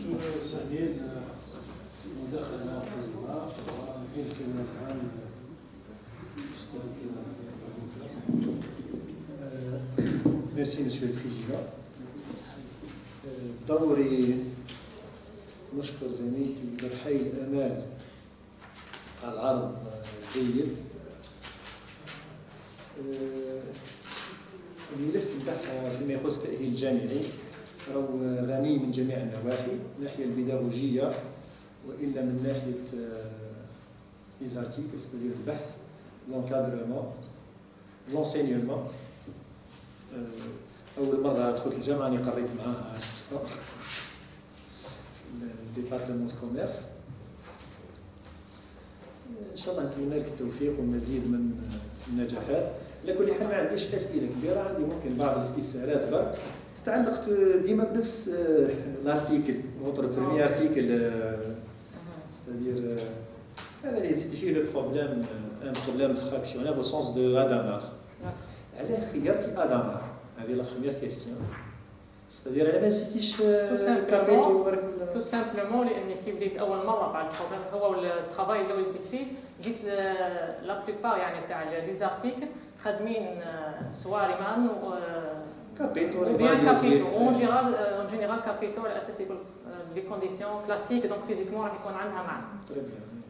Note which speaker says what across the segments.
Speaker 1: نشكر سمير مداخلة طيبة ونحيي الكلمة العام الأستاذ
Speaker 2: Merci, Monsieur le Président. ضروري نشكر زميلتي بحي الآمال على العرض الجيد. الملف بتاعها فيما يخص التأهيل الجامعي راهو غني من جميع النواحي، من الناحية البيداغوجية وإلا من ناحية les articles, c'est-à-dire البحث، l'encadrement, l'enseignement. أول مرة دخلت الجامعة أنا قريت معاها أسيستون في الديبارتمون دو كوميرس. إن شاء الله نتمنى لك التوفيق والمزيد من النجاحات. على كل حال ما عنديش أسئلة كبيرة، عندي ممكن بعض الاستفسارات برك تتعلق ديما بنفس الارتيكل، votre premier article, c'est-à-dire هذا اللي فيه le problème, un problème fractionnaire au sens de Hadamard. علاه خيرتي Hadamard؟ هذه la première question. C'est-à-dire على ما نسيتيش
Speaker 3: تو سامبلومون لاني كي بديت اول مره بعد البروبليم هو الترافاي اللي بديت فيه جيت لا بليبار يعني تاع لي زارتيكل خادمين سوا ريمان و
Speaker 2: كابيتو
Speaker 3: بيان كابيتو اون جينيرال كابيتو على اساس يقول لي كونديسيون كلاسيك دونك فيزيكمون راح يكون عندها معنى.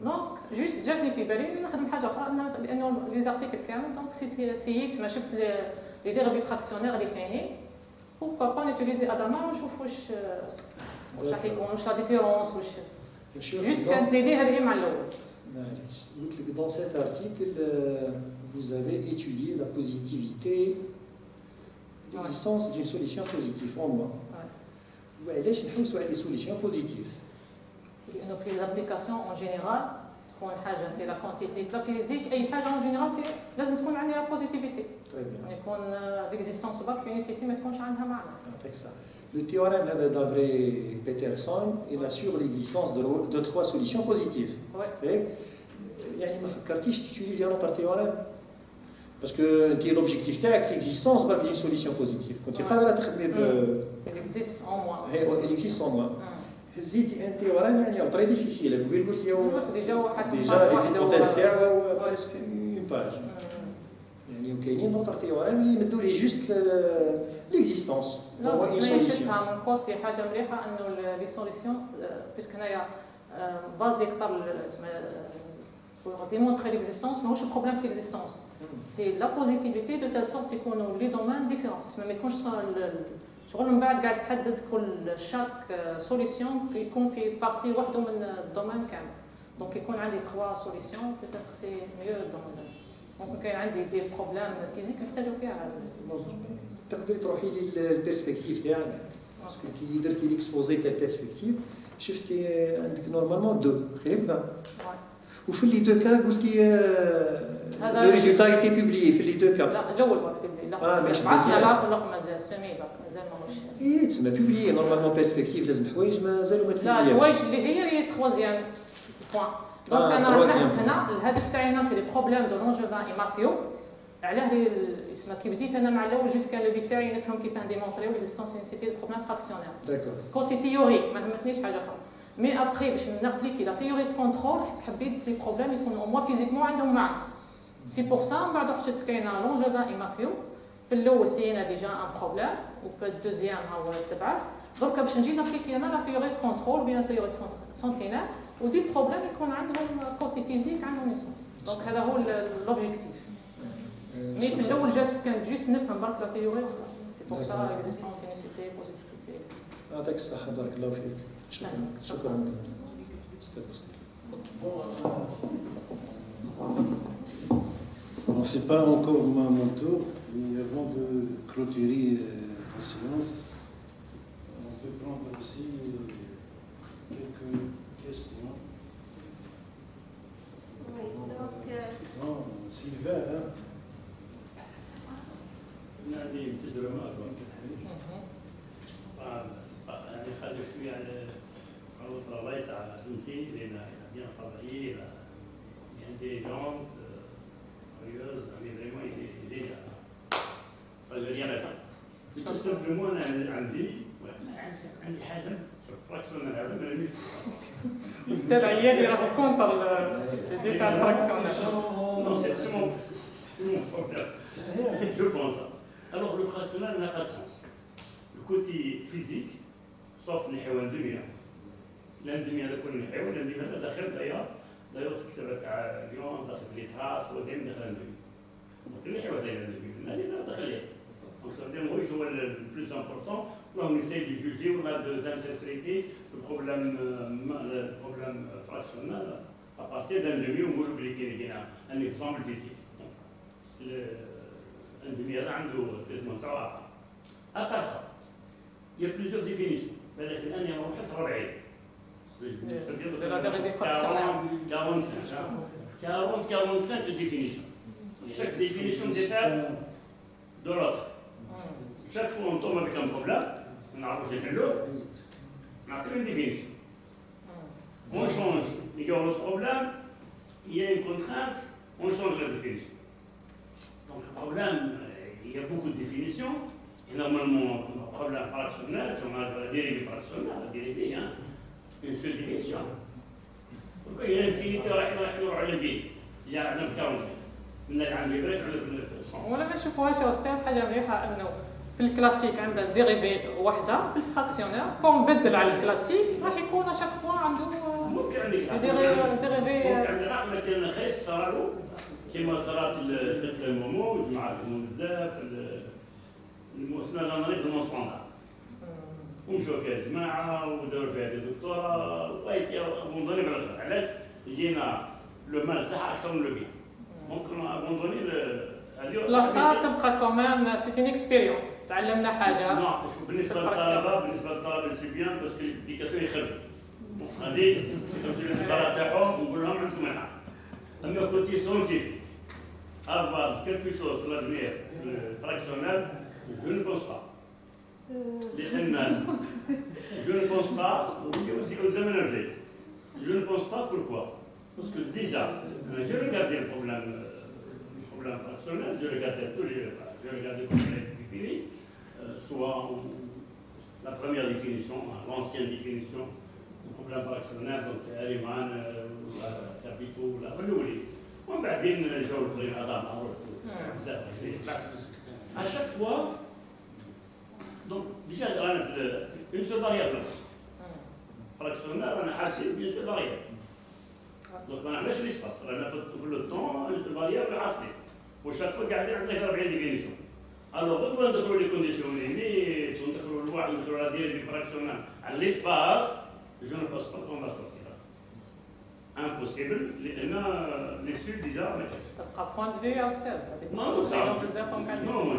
Speaker 3: دونك جوست جاتني في بالي اني نخدم حاجه اخرى لانه لي زارتيكل كامل دونك سييت ما شفت لي ديربي فراكسيونير اللي كاينين pourquoi pas نيتيليزي Hadamard ونشوف واش راح يكون واش لا ديفيرونس واش جوست كانت ليدي هذه مع الاول.
Speaker 2: معليش قلت لك dans cet article vous avez étudié la positivité, l'existence d'une solution positive en moi. وعلاش نحوسوا على les solutions positives؟
Speaker 3: لانه في لابليكاسيون اون جينيرال تكون حاجه سي لا كونتيتي في لا فيزيك اي حاجه اون جينيرال سي لازم تكون عندي لا بوزيتيفيتي يعني يكون ليكزيستونس باك لونيسيتي ما تكونش عندها معنى.
Speaker 2: Le théorème d'après Peterson il assure l'existence de trois solutions positives. يعني ما فكرتيش تيتيليزي un autre théorème parce que انت l'objectif تاعك l'existence باك d'une solution positive. كنت قادره تخدمي
Speaker 3: il existe en moi.
Speaker 2: il existe en moi. هزيتي ان تيوريم يعني تري ديفيسيل قبيل قلت لي ديجا لي زيبوتيز تاعو بريسك اون باج يعني وكاينين دوطر تيوريم اللي يمدوا لي جوست ليكزيستونس
Speaker 3: هو اون سوليسيون من كوتي حاجه مليحه انه لي سوليسيون باسكو هنايا بازي اكثر pour démontrer l'existence ماهوش بروبليم في l'existence سي لا بوزيتيفيتي دو تال سورت يكونوا لي دومين ديفيرون ما يكونش شغل من بعد قاعد تحدد كل شاك سوليسيون يكون في بارتي وحده من الدومين كامل دونك يكون عندي 3 سوليسيون بيتيتر سي ميو دون ممكن كاين عندي دي بروبليم فيزيك نحتاجوا فيها.
Speaker 2: تقدري تروحي للبيرسبكتيف تاعك باسكو كي درتي ليكسبوزي تاع البيرسبكتيف شفت كي عندك نورمالمون دو هكذا وفي لي دو كا قلتي لو ريزولتا ايتي بوبليي في لي دو كا.
Speaker 3: لا الاول ما كتب لي لا بعثنا الاخر مازال سمي مازال ماهوش
Speaker 2: اي تسمى بوبليي نورمالمون بيرسبكتيف لازم حوايج مازالوا ما تبوبلياش.
Speaker 3: لا الحوايج اللي هي تخوازيام بوان دونك انا رحت هنا الهدف تاعي هنا سي لي بروبليم دو لونجوفان اي ماتيو علاه اسمها كي بديت انا مع الاول جوست كان لو بيت تاعي نفهم كيف نديمونطريو ليزيستونس سيتي دو بروبليم فراكسيونير
Speaker 2: داكور
Speaker 3: كونتي تيوريك ما همتنيش حاجه اخرى مي ابري باش نابليكي لا تيوري دو كونترول حبيت لي بروبليم يكونوا موا فيزيكمون عندهم معنى سي بور سا من بعد رحت كاينه لونجوفان اي ماتيو في الاول سينا ديجا ان بروبليم وفي الدوزيام هو تبعه دركا باش نجي نابليكي انا لا تيوري دو كونترول بيان تيوري دو سنتينال ودي بروبليم يكون عندهم كوتي فيزيك عندهم ايسونس دونك هذا هو لوبجيكتيف. مي في الاول جات كانت جوست نفهم برك لا تيوري وخلاص سي بور سا اكزيستونس يونيسيتي بوزيتيفيتي.
Speaker 2: يعطيك الصحه بارك الله فيك. شكرا استاذ مصطفى.
Speaker 1: Bon, c'est pas encore mon tour, mais avant de clôturer la séance, on peut prendre aussi quelques questions.
Speaker 4: Oui, donc...
Speaker 1: Sylvain, hein?
Speaker 5: يعني تجربة يعني خلي شوية على travail ça fonctionne il a bien travaillé il a des gens curieuse mais vraiment il est ça je veux dire là tout simplement أنا عندي عندي حاجه فراكسيونال هذا ما نمشيش
Speaker 3: الاستاذ عيالي راه كونتر الدي تاع الفراكسيونير.
Speaker 5: Non, c'est mon problème. Je pense ça. Alors, le fractionnel n'a pas de sens. Le côté physique, sauf les حيوان دمية. الاندمية هذا كل الحيوان، الاندمية هذا داخل داير في الكتابة تاع اليوم، داخل في الإتراس، هو دايما داخل الاندمية. كل الحيوان زي الاندمية، هذه داخل ليه. Donc ça veut dire oui, هو le plus important. Là, on essaye de juger, d'interpréter le problème fractionnel à partir d'un demi ou un exemple physique. Parce que un demi هذا عنده traitement تاعو. À part ça, il y a plusieurs définitions. ولكن أنا ما رحت ربعين.
Speaker 3: De la dérivée fractionnelle.
Speaker 5: 45 définitions. Chaque définition diffère de l'autre. Chaque fois on tombe avec un problème, on a une définition. On change, il y a un autre problème, il y a une contrainte, on change la définition. Donc le problème, il y a beaucoup de définitions. Et normalement, le problème fractionnel, si on a la dérivée fractionnelle, la dérivée, hein, une seule définition. Pourquoi il y a l'infinité, il y a un 45.
Speaker 3: ولا ما نشوفوهاش يا استاذ حاجه مليحه انه في الكلاسيك عندنا ديريفي وحده، في الفراكسيونير كون بدل على الكلاسيك راح يكون شاك فوا عنده
Speaker 5: ممكن عندك
Speaker 3: ديريفي
Speaker 5: ممكن عندك العقل، لكن خايف صرالو كيما صرات سيرتان مومو وجماعه خدموا بزاف المؤسسه الاناليز نون ستاندار ومشاو فيها الجماعه وداروا فيها دي دكتوراه وابوندوني بالاخر. علاش؟ لقينا لو مال تاعها اكثر من لو بيان. ممكن ابوندوني
Speaker 3: الاخطاء تبقى كمان سيت ان اكسبيريونس، تعلمنا حاجه.
Speaker 5: بالنسبه للطلبه سي بيان باسكو ليبليكاسيون يخرجوا هذه يخرجوا الدكتوراه تاعهم ونقول لهم عندكم الحق. اما كوتي سونتيفيك افوار كيلكو شوز في لافنير فراكسيونيل جو نو بونس با لان جو نو بونس با au examen الجاي جو نو بونس با pourquoi parce que déjà j'ai regardé le problème fractionnel, je regardais comment il a été défini, soit la première définition, l'ancienne définition du problème fractionnel, donc Riemann, Capito, la Renault. On va dire à chaque fois, donc déjà une seule variable fractionnelle, on a assez une seule variable. Donc ما نعملش l'espace, رانا في كل temps une seule variable حاصلين. وشاك فوا قاعدين عندنا 40 ديفينيسيون. الوغ بدنا ندخلوا لي كونديسيون ليميت وندخلوا الواحد وندخلوا على ديريفي فرакسيونال على ليسباس جو نو باس با كون لا سورتير. امبوسيبل لان لي سود ديجا ما كاينش.
Speaker 3: تبقى بوان دو في يا استاذ.
Speaker 5: نو مو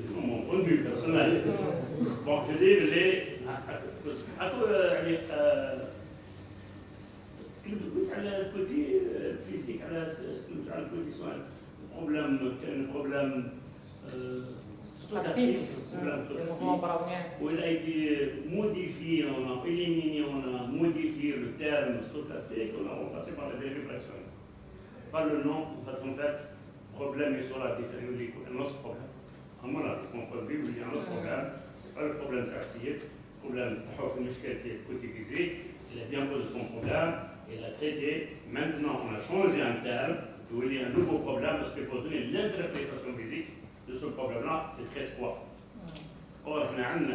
Speaker 5: جو مون بوان دو بيرسونال. بون جو دي لي اكو يعني تكلمت على الكوتي فيزيك على الكوتي سؤال problème stochastique, où il a été modifié, on a éliminé, on a modifié le terme stochastique, on a remplacé par la dérivée fractionnelle. Pas le nom, en fait, problème est sur la définition un autre problème. À mon avis, c'est mon point de vue, il y a un autre problème, c'est pas le problème taxi, le problème de côté physique, il a bien posé son problème, il a traité, maintenant on a changé un terme, il y a un nouveau problème parce que pour donner l'interprétation physique de ce problème-là, il traite quoi? Or, on a une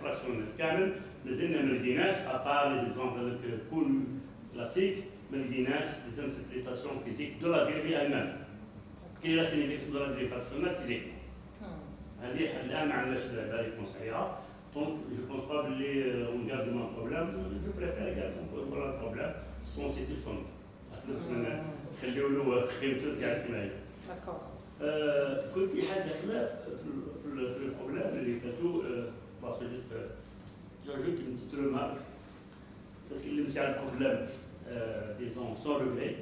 Speaker 5: fraction كامل, mais il n'y a à part les exemples classiques, mais il y a des interprétations physiques de la dérivée elle-même. Quelle est la signification de la dérivée fractionnelle physique? هذه الآن ما عندناش la réponse عليها. Donc, je ne pense pas qu'on garde un problème. Je préfère garder un problème sans citer son nom. خليوا له قيمته تاع الكمال. كنت في حاجه خلاف في البروبليم اللي فاتوا باسكو جوست جاجوت une petite remarque تتكلمت على البروبليم disons sans regret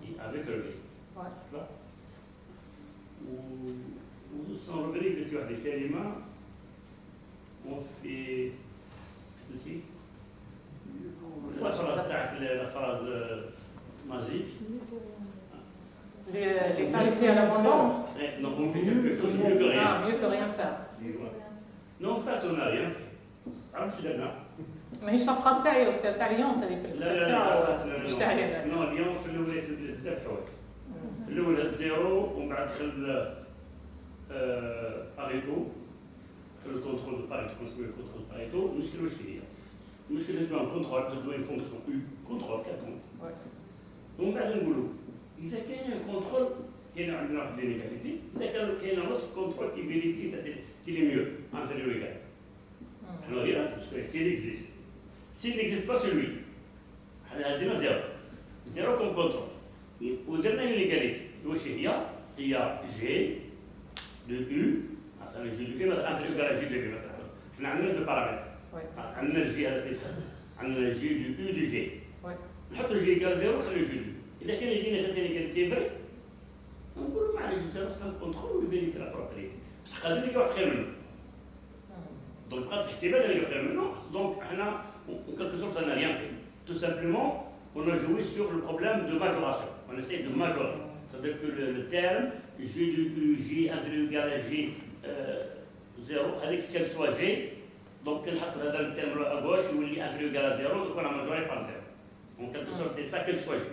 Speaker 5: et avec regret. و sans regret قلت واحد الكلمه وفي نسيت الفراز تاعك الفراز magique.
Speaker 3: Les pharisiens à l'abandon.
Speaker 5: Non, on fait quelque chose mieux que rien.
Speaker 3: Ah, mieux que rien faire.
Speaker 5: Non, en fait, on n'a rien fait. عرفتش درنا
Speaker 3: ماهيش لابخاص تاعي أستاذ تاع ليونس هذيك
Speaker 5: لا
Speaker 3: مش تاعي هذاك.
Speaker 5: نو اليونس في الاول بزاف حوايج في الاول هز زيرو ومن بعد دخل باريتو le contrôle de Pareto, construire le contrôle de Pareto, المشكلة واش هي؟ المشكلة هزوا un contrôle, هزوا une fonction U, contrôle quelconque. ومن بعد نقولوا إذا كان un contrôle كاين عندنا واحد l'inégalité, إذا كاين un autre contrôle qui vérifie qu'il est mieux, inférieur ou égal. حنا غير parce que s'il existe. S'il n'existe pas celui, حنا هزينا زيرو. زيرو comme contrôle. ودرنا une égalité. واش هي؟ هي G de U مثلا جي دو مثلا انفيريور على جي دو في مثلا حنا عندنا دو بارامتر عندنا الجي هذا اللي عندنا جي دو يو دو جي نحطوا جي ايكال زيرو نخليو جي دو اذا كان يدينا سيت انيكاليتي فري نقولوا معليش زيرو سان كونترول وفيريفي لا بروبريتي بصح قادر لك واحد خير منه دونك بقات الحسابات اللي خير منه دونك حنا en quelque sorte on n'a rien fait tout simplement on a joué sur le problème de majoration on essaie de majorer c'est-à-dire que le terme G de U, J inférieur égal à J 0 avec quel soit G donc كنحط هذا الترم à gauche يولي inférieur égal à 0 donc on a majoré par 0 en quelque sorte c'est ça quel soit G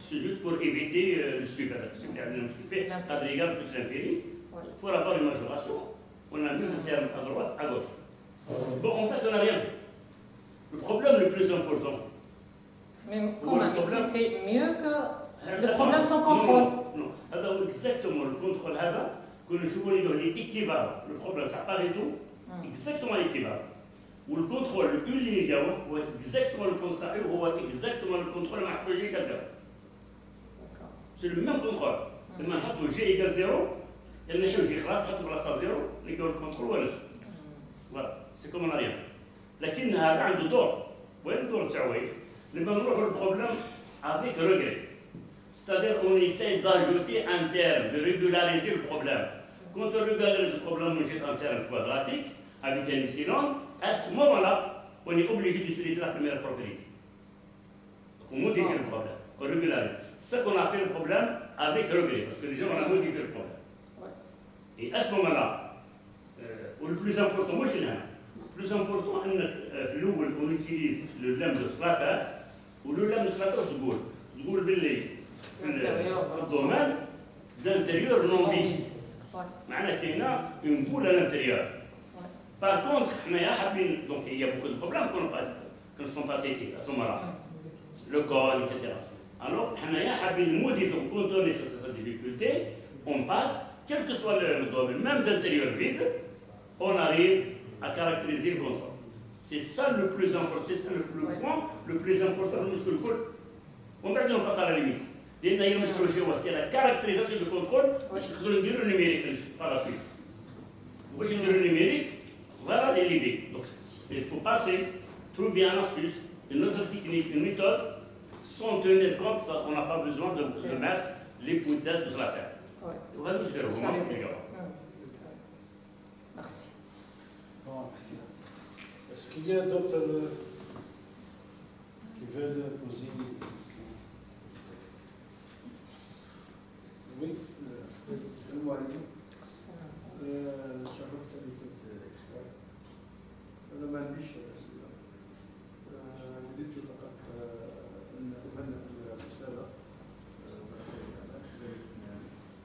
Speaker 5: c'est juste pour éviter le sub اللي عندنا مشكل فيه قادر égal plus l'infini pour avoir une majoration on a mis le terme à droite à gauche bon en fait on n'a rien fait le problème le plus important
Speaker 3: mais comment ici c'est mieux que le problème sans contrôle
Speaker 5: non هذا هو exactement le contrôle هذا كنا نشوفوا له l'équivalent le problème تاع باريتو exactement l'équivalent والكونترول الاول اللي ديالو هو exactement le contrôle هو exactement le contrôle مع حطوا جي égal 0 c'est le même contrôle لما نحطوا جي égal 0 نحيو جي خلاص نحطوا بلاصه 0 نلقاو الكونترول ونص فوالا سي كوم انا ريان لكن هذا عنده دور وين الدور تاعو لما نروحوا للبروبليم افيك روغري c'est-à-dire on essaie d'ajouter un terme, de régulariser le problème. Quand on régularise le problème, on jette un terme quadratique avec un epsilon. À ce moment-là, on est obligé d'utiliser la première propriété. Donc on modifie le problème, on régularise. C'est ce qu'on appelle le problème avec regret, parce que déjà on a modifié le problème. Et à ce moment-là, le plus important, moi je l'ai. Le plus important, on utilise le lemme de Slater, ou le lemme de Slater, je boule باللي في الدومين d'intérieur non vide معناها كاينه اون بول à l'intérieur par contre حنايا حابين donc il y a beaucoup de problèmes qui ne sont pas traités à ce moment-là le code etc alors حنايا حابين modifier ou contourner cette difficulté on passe quel que soit le domaine même d'intérieur vide on arrive à caractériser le contrôle c'est ça le plus important c'est ça le point le plus important المشكل الكل ومن بعد on passe à la limite لأن هي المشكلة شنو هو؟ سي لا كاركتيريزاسيون دو كونترول باش نقدروا نديروا النيميريك بار سويت. باش نديروا النيميريك فوالا ليدي. دونك il faut passer, trouver une astuce, une autre technique, une méthode, sans tenir compte, ça, on n'a pas besoin de mettre l'hypothèse de la Terre. وهذا مش غير هما
Speaker 3: Merci.
Speaker 1: Bon, est-ce qu'il y a d'autres qui veulent poser des questions? Oui.
Speaker 4: السلام عليكم. شرفتني كنت اكسبيرت. انا ما عنديش اسئله. وددت فقط ان اهنئ الاستاذه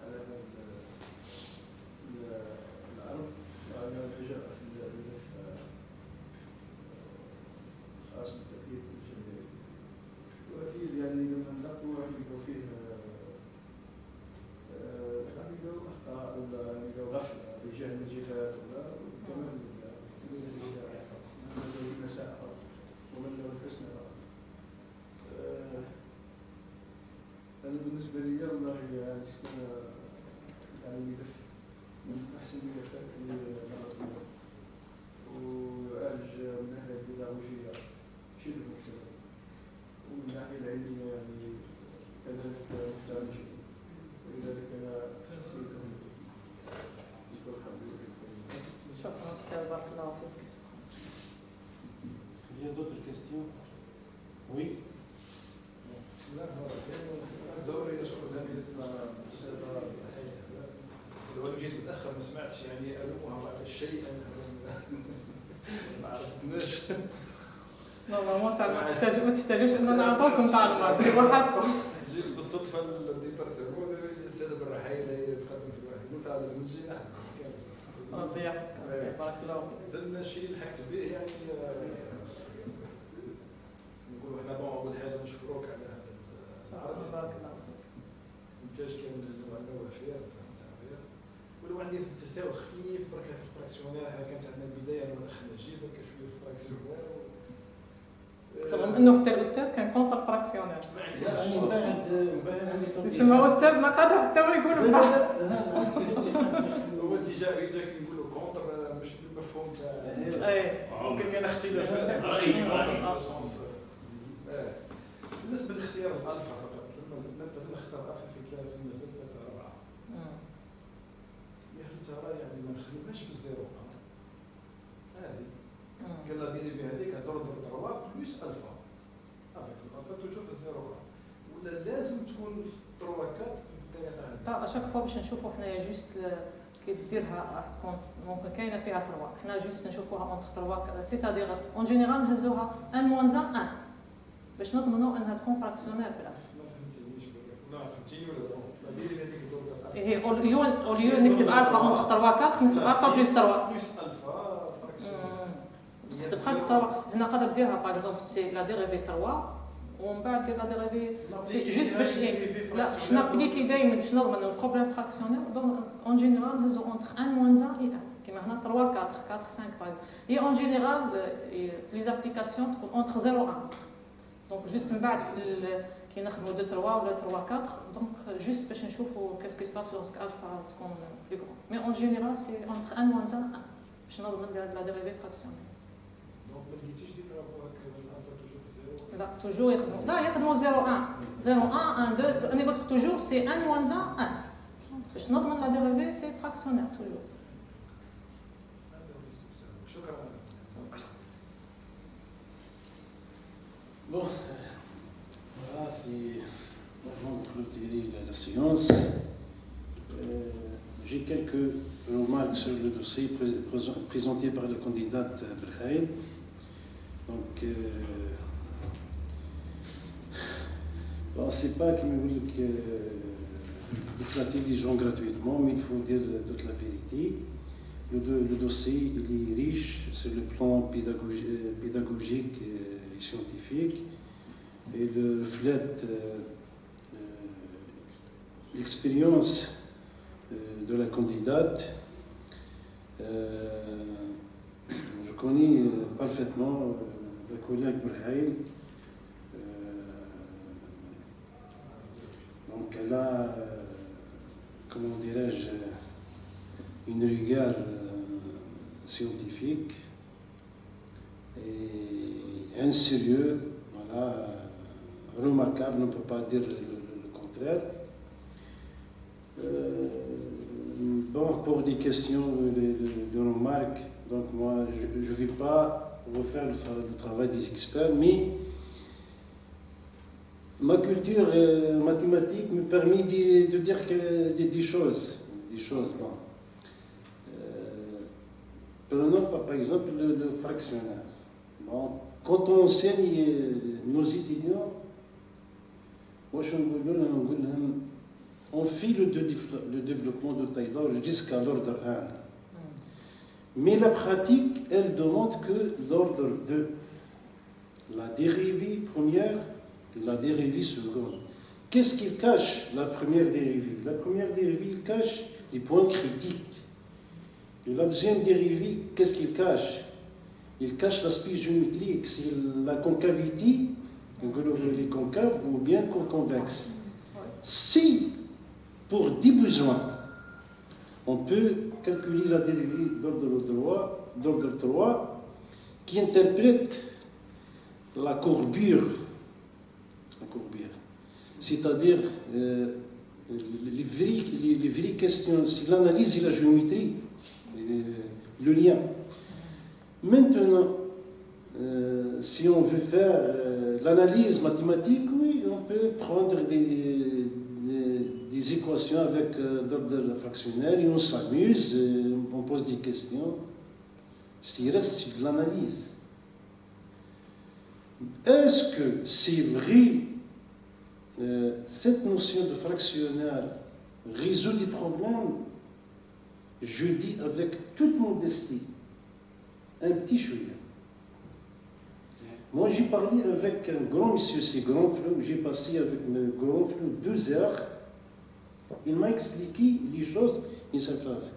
Speaker 4: على هذا العرض وعلى الفجاءه في الملف خاص بالتأكيد الجماهيري. واكيد يعني لما نلاقوا نلقاو فيه نلقاو اخطاء ولا نلقاو غفله رجال من جهات ولا كمان من المساء ومن الحسنى. انا بالنسبه لي والله يعني استنى يعني ملف من احسن الملفات اللي مرت بنا ويعالج من الناحيه البيداغوجيه شبه مكتمل ومن الناحيه العلميه يعني كذلك محترم جدا. ولذلك انا شخصيا
Speaker 3: شكرا أستاذ بارك الله فيك.
Speaker 1: Est-ce qu'il y a d'autres questions? Oui.
Speaker 4: بسم الله الرحمن الرحيم. دوري اشكر زميلتنا الاستاذه حاجه. لو انا جيت متاخر ما سمعتش يعني الومها بعض الشيء ما عرفناش.
Speaker 3: نورمالمون ما تحتاجوش ان نعطوكم تعليمات بوحدكم.
Speaker 4: جيت بالصدفه للديبارتمون قالوا لي السيده بالرحيل هي تقدم في الواحد، قلت لها لازم نجي نحن.
Speaker 3: ربي يحفظك بارك الله فيك.
Speaker 4: درنا شيء لحقت به يعني نقولوا احنا بون اول حاجه نشكروك على هذا العرض.
Speaker 3: بارك الله فيك.
Speaker 4: الانتاج كان عندنا وفير تعبير، ولو عندي تساوي خفيف برك في الفراكسيونير. حنا كانت عندنا البدايه انا ودخلنا جي برك شويه في الفراكسيونير.
Speaker 3: رغم انه حتى الاستاذ كان كونتر فراكسيونير.
Speaker 1: من بعد عندي تطبيق.
Speaker 3: يسمى استاذ ما قدر حتى هو يقول
Speaker 4: هو تجاري جا كيقولوا كونتر مش بالمفهوم تاع
Speaker 3: اي
Speaker 4: ممكن كان اختلافات
Speaker 5: رأيي
Speaker 4: كونتر
Speaker 5: كونتر.
Speaker 4: في السونس. بالنسبه لاختيار الالفا فقط، لما نختار الفا في ثلاثه مازال ثلاثه اربعه. يا هل ترى يعني ما نخليوهاش في الزيرو هذه قال لها ديري بهذيك تردر 3 بلس الفا افيك الالفا توجور في الزيرو ولا لازم تكون في 3 4 بالطريقه هذه؟
Speaker 3: لا اشاك فوا باش نشوفوا حنايا جيست كي ديرها راح تكون ممكن كاينه فيها 3 حنا جيست نشوفوها اونتر 3 سيتادير اون جينيرال نهزوها ان موان 1 باش نضمنوا انها تكون فراكسيونير في الاخر.
Speaker 4: ما فهمتنيش بالك. فهمتيني ولا لا؟ ديري بهذيك الدرجه
Speaker 3: هي اوليو نكتب الفا اونتر 3 4 نكتب الفا بلس 3
Speaker 4: بلس الفا فراكسيونير.
Speaker 3: بس تبقى 3 هنا قادر ديرها باغ اكزومبل سي لا ديريفي 3 ومن بعد دير لا ديريفي سي جوست باش لا باش نابليكي دائما باش نضمن البروبليم فراكسيونير دونك اون جينيرال نهزو اونتر 1 موان 1 اي 1 كيما هنا 3 4 4 5 باغ هي اون جينيرال في لي زابليكاسيون تكون اونتر 0 1 دونك جوست من بعد كي نخدموا 2 3 ولا 3 4 دونك جوست باش نشوفوا كاس كي سباس لوسك الفا تكون بلو كرون مي اون جينيرال سي اونتر 1 موان 1 باش نضمن لا ديريفي فراكسيونير.
Speaker 4: دونك ما لقيتيش ديك الالفا توجور في الزيرو؟
Speaker 3: لا توجور يخدموا لا يخدموا 0 1 0 1 1 2 انا قلت توجور سي 1 موان 1 1 باش نضمن لا ديريفي سي فراكسيونير توجور.
Speaker 4: شكرا.
Speaker 1: Bon, voilà, c'est avant de clôturer la séance. J'ai quelques remarques sur le dossier présenté par la candidate Brahim. Donc, bon, c'est pas qu'il me voulait que de flatter des gens gratuitement, mais il faut dire toute la vérité. Le dossier il est riche sur le plan pédagogique et scientifique et reflète l'expérience de la candidate. Je connais parfaitement la collègue Brahim. Donc elle a, comment dirais-je, une rigueur scientifique et un sérieux, voilà, remarquable, on ne peut pas dire le contraire. Bon, pour des questions de remarques, donc moi je ne vais pas refaire le travail des experts, mais ma culture mathématique me permet de dire des choses. Bon. Prenons par exemple le fractionnaire. Bon, quand on enseigne nos étudiants, on fait le développement de Taylor jusqu'à l'ordre 1. Mais la pratique, elle demande que l'ordre de la dérivée première et la dérivée seconde. Qu'est-ce qu'il cache, la première dérivée? La première dérivée cache les points critiques. Et la deuxième dérivée, qu'est-ce qu'il cache? Il cache l'aspect géométrique, c'est la concavité, les concaves ou bien convexe. Si, pour 10 besoins, on peut calculer la dérivée d'ordre 3 qui interprète la courbure. C'est-à-dire les vraies questions, c'est l'analyse et la géométrie, le lien. Maintenant, si on veut faire l'analyse mathématique, oui, on peut prendre des équations avec d'ordre fractionnaire et on s'amuse, on pose des questions. Ce qui reste, c'est de l'analyse. Est-ce que c'est vrai, cette notion de fractionnaire résout des problèmes? Je dis avec toute modestie, un petit chouïa. Moi, j'ai parlé avec un grand monsieur, c'est Grand Flou, j'ai passé avec le Grand Flou 2 heures. Il m'a expliqué les choses in sa phrase.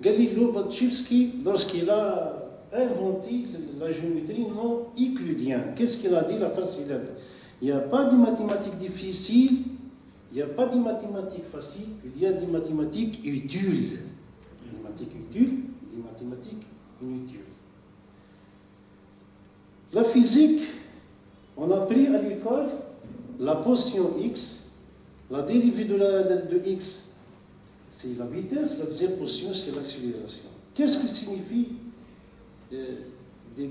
Speaker 1: Gali Lobachevsky, lorsqu'il a inventé la géométrie non euclidienne, qu'est-ce qu'il a dit? La phrase, il n'y a pas de mathématiques difficiles, il n'y a pas de mathématiques faciles, il y a des mathématiques utiles. Des mathématiques utiles, des mathématiques inutiles. La physique, on a appris à l'école la position x, la dérivée de x, c'est la vitesse, la deuxième position, c'est l'accélération. Qu'est-ce que signifie?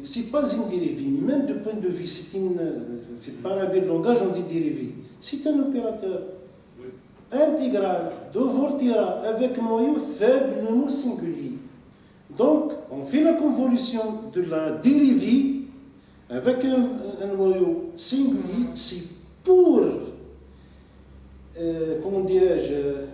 Speaker 1: C'est pas une dérivée, même de point de vue, c'est pas un bel langage, on dit dérivée. C'est un opérateur intégral de Volterra avec noyau faible non singulier. Donc, on fait la convolution de la dérivée avec un noyau singulier, c'est pour, comment dirais-je,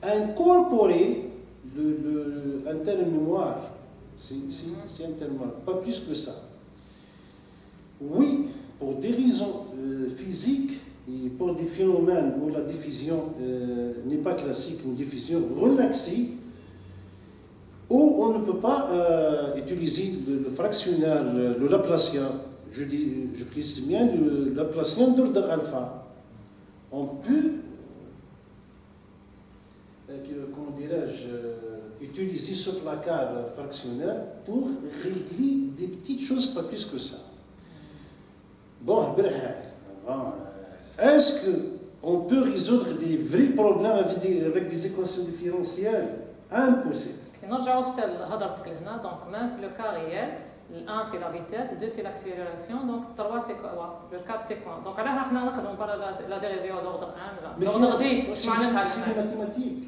Speaker 1: incorporer un terme mémoire. C'est un terme mémoire, pas plus que ça. Oui, pour des raisons physiques et pour des phénomènes où la diffusion n'est pas classique, une diffusion relaxée, où on ne peut pas utiliser le fractionnaire, le Laplacien, je précise bien, le Laplacien d'ordre alpha. On peut, comment dirais-je, utiliser ce placard fractionnaire pour régler des petites choses, pas plus que ça. Bon, est-ce qu'on peut résoudre des vrais problèmes avec des équations différentielles? Impossible.
Speaker 3: نرجعوا هضرتك لهنا دونك ما في لو كا ريال 1 سي لا فيتاس 2 سي l'accélération donc 3 سي لو 4 سي كوان دونك علاه حنا نخدموا برا لا ديريفي اوردر 1 لا اوردر 10 واش معناتها
Speaker 1: سي ماتيماتيك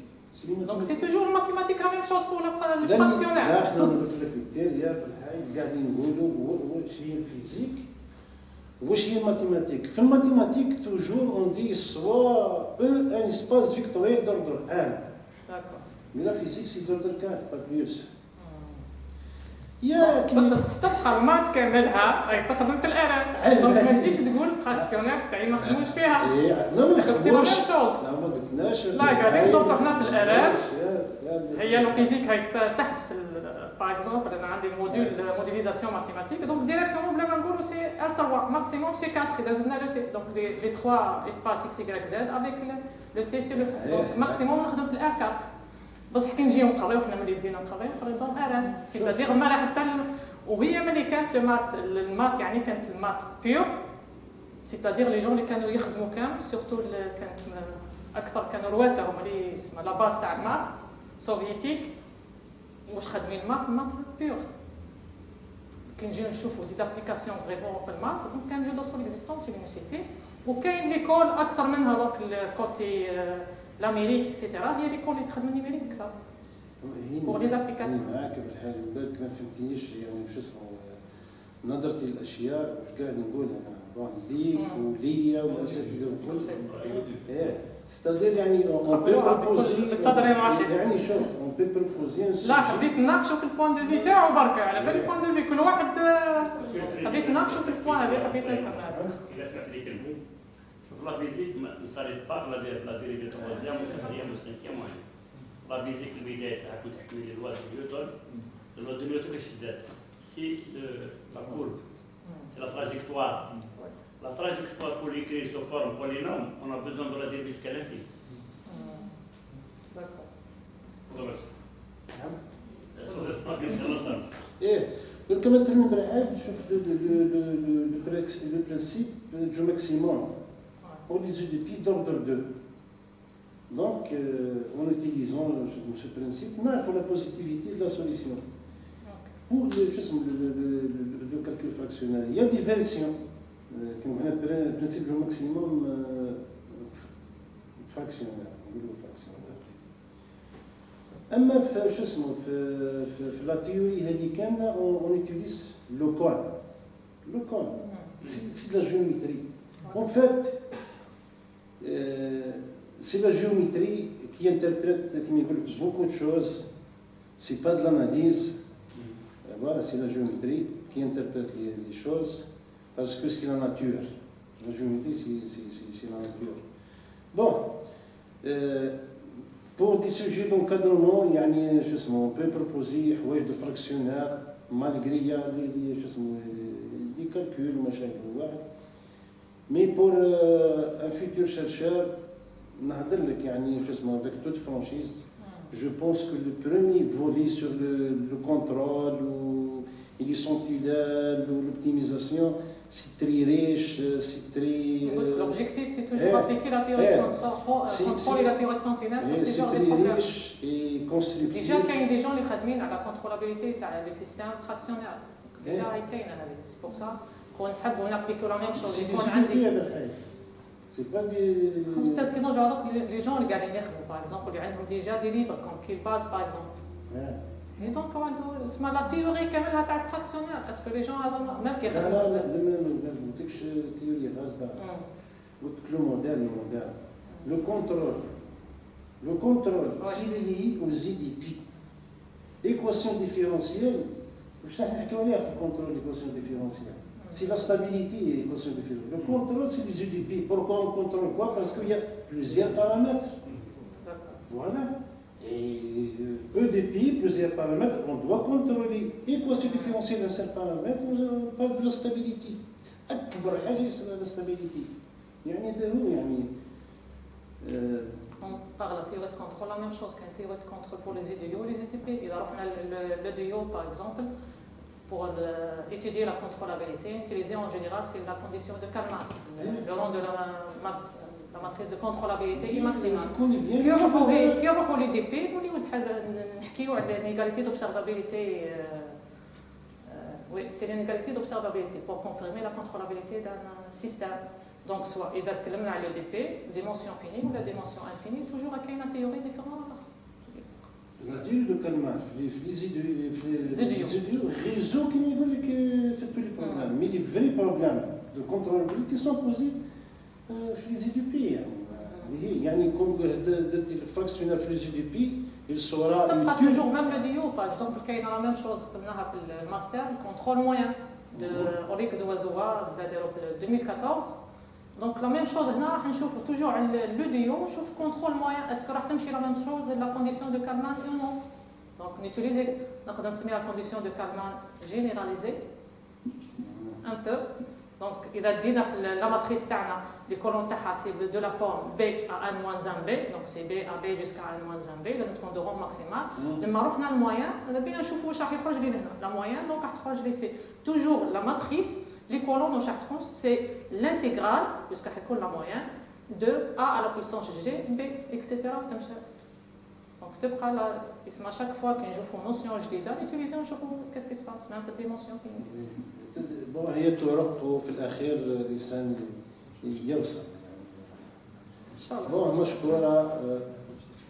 Speaker 3: دونك سي توجور الماتيماتيك لا ميم شوز بور لو فراكسيونير
Speaker 1: لا حنا الكريتيريا بالحال قاعدين نقولوا واش هي الفيزيك واش هي الماتيماتيك في الماتيماتيك توجور اون دي سوا ان اسباس فيكتوريال دوردر 1
Speaker 3: داكور
Speaker 1: Mais la physique, c'est d'ordre 4, pas plus.
Speaker 3: بس تبقى المات كاملها تخدم في الارات دونك ما تجيش تقول فراكسيونير تاعي ما خدموش فيها سي لا ميم شوز
Speaker 1: لا ما قلتناش
Speaker 3: لا قاعدين ندرسوا حنا في الارات هي لو فيزيك هي تحبس باغ اكزومبل انا عندي موديليزاسيون ماتيماتيك دونك ديريكتومون بلا ما نقولوا سي ار 3 ماكسيموم سي 4 اذا زدنا لو تي دونك لي 3 اسباس اكس واي زد افيك لو تي سي لو دونك ماكسيموم نخدم في الار 4 بصح كي نجيو نقريو حنا ملي بدينا نقريو قرينا اران سيتادير ما راه حتى وهي ملي كانت المات يعني كانت المات بيور سيتادير لي جون اللي كانوا يخدموا كامل سورتو كانت اكثر كانوا رواسه هما اللي اسمها لا باس تاع المات سوفيتيك واش خادمين المات بيور كي نجيو نشوفوا دي زابليكاسيون فريمون في المات دونك كانوا يدرسوا ليكزيستونس يونيفرسيتي وكاين ليكول اكثر من هذوك الكوتي l'Amérique, etc. هي اللي كل يدخل من أمريكا pour les applications.
Speaker 1: معاك بالحال بالك ما فهمتنيش يعني واش اسمه نظرتي الاشياء واش قاعد نقول انا بون ليك وليا والاساتذه والكل ايه ستادير يعني اون بي بروبوزي يعني شوف اون بي بروبوزي
Speaker 3: لا حبيت نناقشوا في البوان دو في تاعو برك على بالي البوان دو في كل واحد حبيت نناقشوا في البوان هذا حبيت نفهم هذا.
Speaker 5: La physique ne s'arrête pas à la dérivée troisième, quatrième ou cinquième moyen. La physique, l'idée de تحميل الوزن نيوتن. الوزن de Newton كيفاش بدات؟ C'est la courbe, c'est la trajectoire. La trajectoire pour l'écrire sous forme polynôme, on a besoin de la dérivée jusqu'à l'infini.
Speaker 3: D'accord.
Speaker 1: ايه كما ترمي بالعاد شوف le principe du maximum. Au-dessus des pi d'ordre 2. Donc, en utilisant ce principe, on a la positivité de la solution. Pour le calcul fractionnel, il y a des versions, comme le principe du maximum fractionnel. اما في شو اسمه في لا تيوري هذه كامله اون يوتيليز لو كون سي لا جيومتري en fait c'est la géométrie qui interprète qui me dit beaucoup de choses c'est pas de l'analyse voilà c'est la géométrie qui interprète les choses parce que c'est la nature la géométrie c'est la nature bon pour des sujets d'encadrement يعني شو اسمه on peut proposer حوايج de fractionnaire malgré شو اسمه des calculs ومشاكل واحد mais pour un futur chercheur نهضر لك يعني شو اسمه avec toute franchise je pense que le premier volet sur le contrôle ou l'isentulal ou l'optimisation c'est très riche c'est très
Speaker 3: l'objectif c'est toujours appliquer la théorie de contrôle et la théorie de sentinelle sur ces genres de problèmes
Speaker 1: riche et constructif
Speaker 3: déjà كاين des gens اللي خادمين على contrôlabilité تاع les systèmes fractionnaires déjà هاي كاينه هذه c'est pour ça ونحبوا نابليكو لا ميم شوز يكون عندي
Speaker 1: سي با دي
Speaker 3: استاذ كي نرجعوا هذوك لي جون اللي قاعدين يخدموا باغ اكزومبل اللي عندهم ديجا دي ليفر كوم كيل باز باغ اكزومبل اي دونك عنده اسمها لا تيوري كاملها تاع الفراكسيونير اسكو لي جون هذوما ميم كيخدموا
Speaker 1: لا ما قلتلكش تيوري هكذا قلت لك لو موديل لو كونترول سي لي او زي دي بي ايكواسيون ديفيرونسيال واش راح نحكيو عليها في الكونترول ايكواسيون ديفيرونسيال c'est la stabilité et l'équation différentielle. Le contrôle, c'est les UDP. Pourquoi on contrôle quoi? Parce qu'il y a plusieurs paramètres. Voilà. Et EDP, plusieurs paramètres, on doit contrôler. Équation différentielle d'un seul paramètre, on parle de la stabilité. أكبر حاجة c'est la stabilité. يعني هذا هو يعني.
Speaker 3: On parle de théorie de contrôle, la même chose qu'une théorie de contrôle pour les EDO, les ETP. Et alors, on a l'EDO, par exemple. Pour étudier la contrôlabilité, utilisée en général, c'est la condition de Kalman, le rang de la matrice de contrôlabilité maximale. Qui a l'EDP, on a l'égalité d'observabilité. Oui, c'est l'inégalité d'observabilité pour confirmer la contrôlabilité d'un système. Donc, soit il va être l'EDP, dimension finie ou la dimension infinie, toujours avec une théorie différente.
Speaker 1: La théorie de Kalman, les réseaux qui me disent que tous les problèmes, mais les vrais problèmes de contrôlabilité sont posés les EDP. يعني يكون درتي الفراكسيونير في les EDP il sera
Speaker 3: تبقى toujours même le DIO par exemple كاينه la même chose خدمناها في الماستر الكونترول موين de اوريك زوازوا بدا داروا في 2014. Donc la même chose هنا راح نشوفوا toujours le DIO نشوف contrôle moyen est-ce que راح تمشي la même chose la condition de Kalman ou non. Donc n'utiliser نقدر نسميها la condition de Kalman généralisée un peu. Donc إذا دينا في la matrice تاعنا les colonnes تاعها c'est de la forme B à n-1b donc c'est B à B jusqu'à n-1b لازم تكون de rang maximal. لما رحنا الموين هذا بينا نشوفوا واش راح يخرج لنا هنا la moyenne donc راح تخرج لي سي toujours la matrice. Les colonnes au chaque tronc, c'est l'intégrale, jusqu'à la moyenne, de A à la puissance G, B, etc. Donc, à chaque fois qu'un jour une notion جديدة, utilisez un jour, qu'est-ce qui se passe, même cette dimension finie.
Speaker 1: Bon, هي تورق في الأخير الإنسان يوصل. إن شاء الله. Bon, مشكورة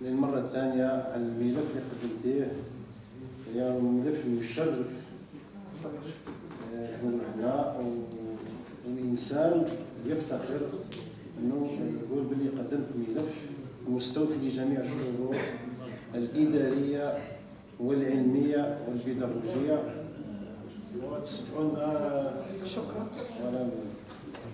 Speaker 1: للمرة الثانية على الملف اللي قدمتيه. هي ملف مشرف. هنا والإنسان يفتخر أنه يقول بلي قدمت ملف مستوفي لجميع الشروط الإدارية والعلمية والبيداغوجية.
Speaker 3: شكرا.